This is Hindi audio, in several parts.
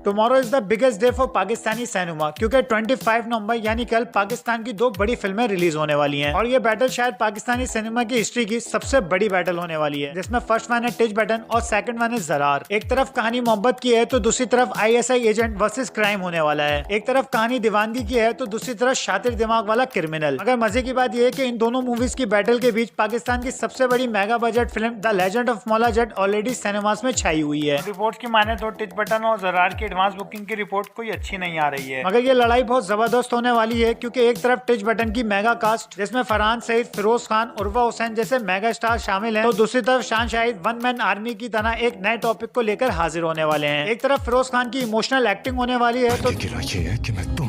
Tomorrow is the biggest day for Pakistani cinema क्योंकि 25 नवंबर यानी कल पाकिस्तान की 2 बड़ी फिल्में रिलीज होने वाली हैं और ये बैटल शायद पाकिस्तानी सिनेमा की हिस्ट्री की सबसे बड़ी बैटल होने वाली है, जिसमें फर्स्ट वन है टिच बटन और सेकंड वन है ज़रार। एक तरफ कहानी मोहब्बत की है तो दूसरी तरफ ISI एजेंट वर्सेस क्राइम होने वाला है। एक तरफ कहानी दीवानगी की है तो दूसरी तरफ शातिर दिमाग वाला क्रिमिनल। मगर मजे की बात यह है कि इन दोनों मूवीज की बैटल के बीच पाकिस्तान की सबसे बड़ी mega budget film the legend of Maula Jatt already cinemas में छाई हुई है। रिपोर्ट की माने तो टिच बटन और ज़रार की एडवांस बुकिंग की रिपोर्ट कोई अच्छी नहीं आ रही है, मगर ये लड़ाई बहुत जबरदस्त होने वाली है क्योंकि एक तरफ टिच बटन की मेगा कास्ट जिसमें फरहान सईद, फिरोज खान, उर्वा हुसैन जैसे मेगा स्टार शामिल हैं, तो दूसरी तरफ शान शाहिद वन मैन आर्मी की तरह एक नए टॉपिक को लेकर हाजिर होने वाले हैं। एक तरफ फिरोज खान की इमोशनल एक्टिंग होने वाली है तो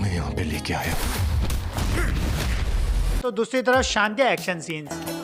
यहाँ पे लेके आया, तो दूसरी तरफ शान के एक्शन सीन्स।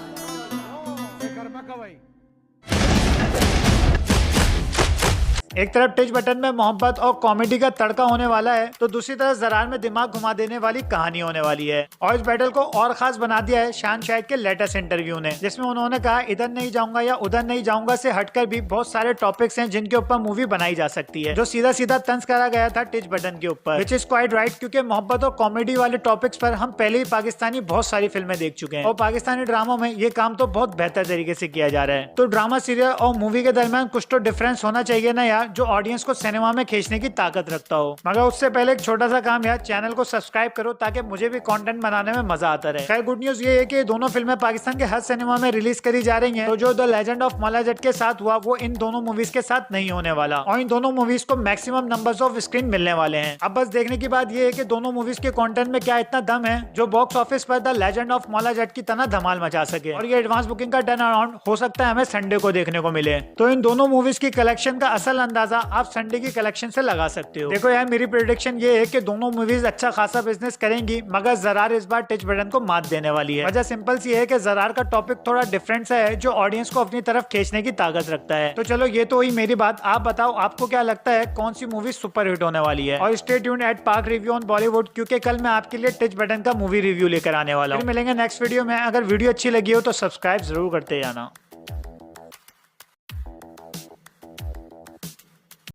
एक तरफ टिच बटन में मोहब्बत और कॉमेडी का तड़का होने वाला है तो दूसरी तरफ ज़रार में दिमाग घुमा देने वाली कहानी होने वाली है। और इस बैटल को और खास बना दिया है शान शाहिद के लेटेस्ट इंटरव्यू ने, जिसमें उन्होंने कहा इधर नहीं जाऊंगा या उधर नहीं जाऊंगा से हटकर भी बहुत सारे टॉपिक्स हैं जिनके ऊपर मूवी बनाई जा सकती है, जो सीधा सीधा तंज करा गया था टिच बटन के ऊपर, विच इज क्वाइट राइट क्योंकि मोहब्बत और कॉमेडी वाले टॉपिक्स पर हम पहले ही पाकिस्तानी बहुत सारी फिल्में देख चुके हैं और पाकिस्तानी ड्रामों में ये काम तो बहुत बेहतर तरीके से किया जा रहा है। तो ड्रामा, सीरियल और मूवी के दरमियान कुछ तो डिफरेंस होना चाहिए ना यार, जो ऑडियंस को सिनेमा में खींचने की ताकत रखता हो। मगर उससे पहले एक छोटा सा काम यार, चैनल को सब्सक्राइब करो ताकि मुझे भी कंटेंट बनाने में मजा आता रहे। खैर गुड न्यूज ये है कि दोनों फिल्में पाकिस्तान के हर सिनेमा में रिलीज करी जा रही हैं, तो जो the legend of Maula Jatt के साथ हुआ वो इन दोनों मूवीज के साथ नहीं होने वाला और इन दोनों मूवीज को मैक्सिमम नंबर्स ऑफ स्क्रीन मिलने वाले हैं। अब बस देखने की बात ये है कि दोनों मूवीज के कंटेंट में क्या इतना दम है जो बॉक्स ऑफिस पर the legend of Maula Jatt की तरह धमाल मचा सके और ये एडवांस बुकिंग का टर्न अराउंड हो सकता है हमें संडे को देखने को मिले। तो इन दोनों मूवीज की कलेक्शन का असल अंदाजा आप संडे की कलेक्शन से लगा सकते हो। देखो यार, मेरी प्रेडिक्शन ये है कि दोनों मूवीज अच्छा खासा बिजनेस करेंगी, मगर ज़रार इस बार टिच बटन को मात देने वाली है। वजह सिंपल सी है कि ज़रार का टॉपिक थोड़ा डिफरेंट सा है जो ऑडियंस को अपनी तरफ खींचने की ताकत रखता है। तो चलो ये तो हुई मेरी बात, आप बताओ आपको क्या लगता है कौन सी मूवी सुपर हिट होने वाली है। और स्टे ट्यून्ड एट पाक रिव्यू ऑन बॉलीवुड क्योंकि कल मैं आपके लिए टिच बटन का मूवी रिव्यू लेकर आने वाला हूँ। मिलेंगे नेक्स्ट वीडियो में। अगर वीडियो अच्छी लगी हो तो सब्सक्राइब जरूर करते जाना।